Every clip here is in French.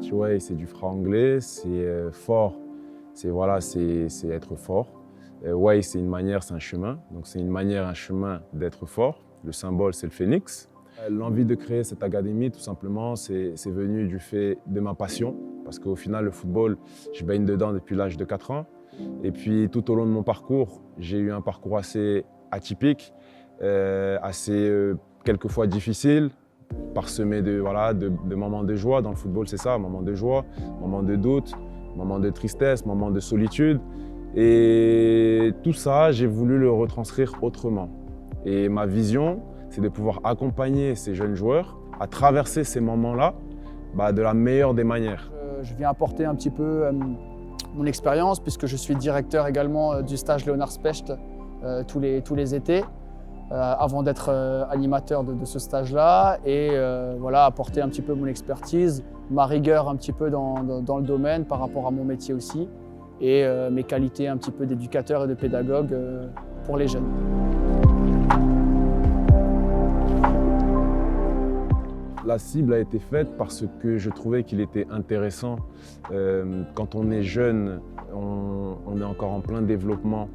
FortiWay, c'est du franc-anglais, c'est fort, c'est voilà, c'est être fort. Way, c'est une manière, c'est un chemin. Donc c'est une manière, un chemin d'être fort. Le symbole, c'est le phénix. L'envie de créer cette académie, tout simplement, c'est venu du fait de ma passion. Parce qu'au final, le football, je baigne dedans depuis l'âge de 4 ans. Et puis tout au long de mon parcours, j'ai eu un parcours assez atypique, quelquefois difficile, parsemé de moments de joie. Dans le football, c'est ça, moments de joie, moments de doute, moments de tristesse, moments de solitude. Et tout ça, j'ai voulu le retranscrire autrement. Et ma vision, c'est de pouvoir accompagner ces jeunes joueurs à traverser ces moments-là de la meilleure des manières. Je viens apporter un petit peu mon expérience puisque je suis directeur également du stage Léonard Specht tous les étés avant d'être animateur de ce stage-là et voilà, apporter un petit peu mon expertise, ma rigueur un petit peu dans le domaine par rapport à mon métier aussi et mes qualités un petit peu d'éducateur et de pédagogue pour les jeunes. La cible a été faite parce que je trouvais qu'il était intéressant. Quand on est jeune, on est encore en plein développement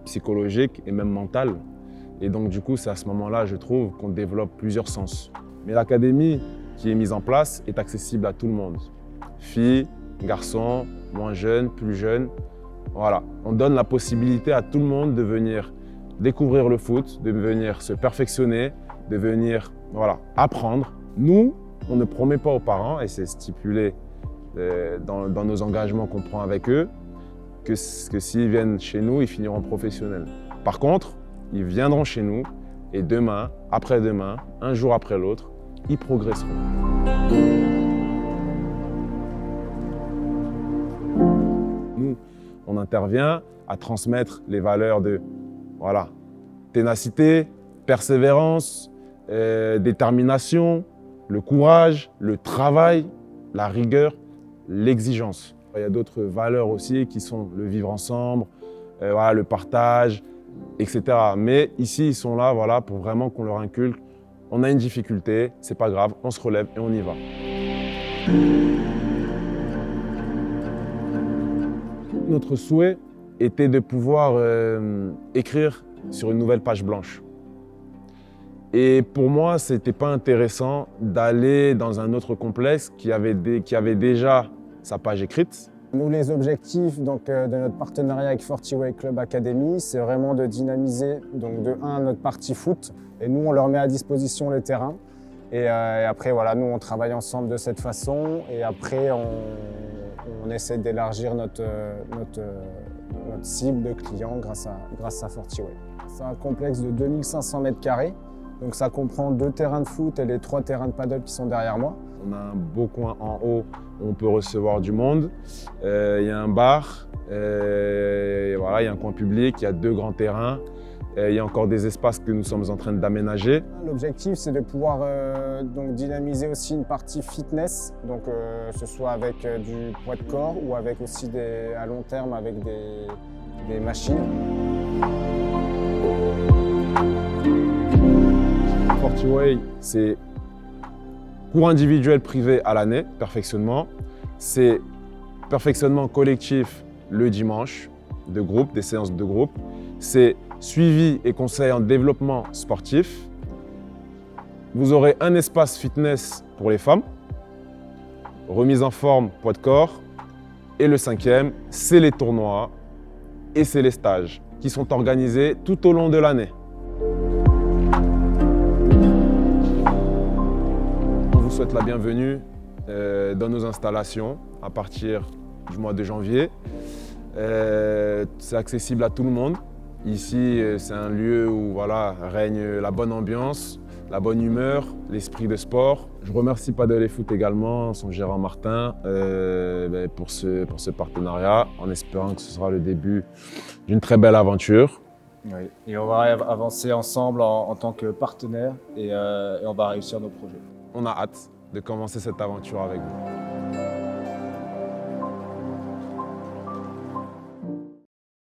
psychologique et même mental. Et donc du coup, c'est à ce moment-là, je trouve, qu'on développe plusieurs sens. Mais l'académie qui est mise en place est accessible à tout le monde. Filles, garçons, moins jeunes, plus jeunes. Voilà, on donne la possibilité à tout le monde de venir découvrir le foot, de venir se perfectionner, de venir apprendre. Nous, on ne promet pas aux parents, et c'est stipulé dans nos engagements qu'on prend avec eux, que s'ils viennent chez nous, ils finiront professionnels. Par contre, ils viendront chez nous et demain, après-demain, un jour après l'autre, ils progresseront. Nous, on intervient à transmettre les valeurs de ténacité, persévérance, détermination, le courage, le travail, la rigueur, l'exigence. Il y a d'autres valeurs aussi qui sont le vivre ensemble, le partage, etc. Mais ici, ils sont là pour vraiment qu'on leur inculque. On a une difficulté, c'est pas grave, on se relève et on y va. Notre souhait était de pouvoir écrire sur une nouvelle page blanche. Et pour moi, ce n'était pas intéressant d'aller dans un autre complexe qui avait déjà sa page écrite. Nous, les objectifs de notre partenariat avec FortiWay Club Academy, c'est vraiment de dynamiser de notre partie foot. Et nous, on leur met à disposition les terrains. Et après, nous, on travaille ensemble de cette façon. Et après, on essaie d'élargir notre cible de clients grâce à FortiWay. C'est un complexe de 2500 m². Donc ça comprend 2 terrains de foot et les 3 terrains de paddle qui sont derrière moi. On a un beau coin en haut où on peut recevoir du monde. Il y a un bar, il y a un coin public, il y a 2 grands terrains. Il y a encore des espaces que nous sommes en train d'aménager. L'objectif, c'est de pouvoir dynamiser aussi une partie fitness, que ce soit avec du poids de corps ou avec aussi à long terme avec des machines. FortiWay, c'est cours individuel privé à l'année, perfectionnement. C'est perfectionnement collectif le dimanche, des séances de groupe. C'est suivi et conseil en développement sportif. Vous aurez un espace fitness pour les femmes, remise en forme, poids de corps. Et le 5e, c'est les tournois et c'est les stages qui sont organisés tout au long de l'année. On vous souhaite la bienvenue dans nos installations à partir du mois de janvier. C'est accessible à tout le monde. Ici, c'est un lieu où règne la bonne ambiance, la bonne humeur, l'esprit de sport. Je remercie Paddle & Foot également, son gérant Martin, pour ce partenariat, en espérant que ce sera le début d'une très belle aventure. Oui. Et on va avancer ensemble en tant que partenaire et on va réussir nos projets. On a hâte de commencer cette aventure avec vous.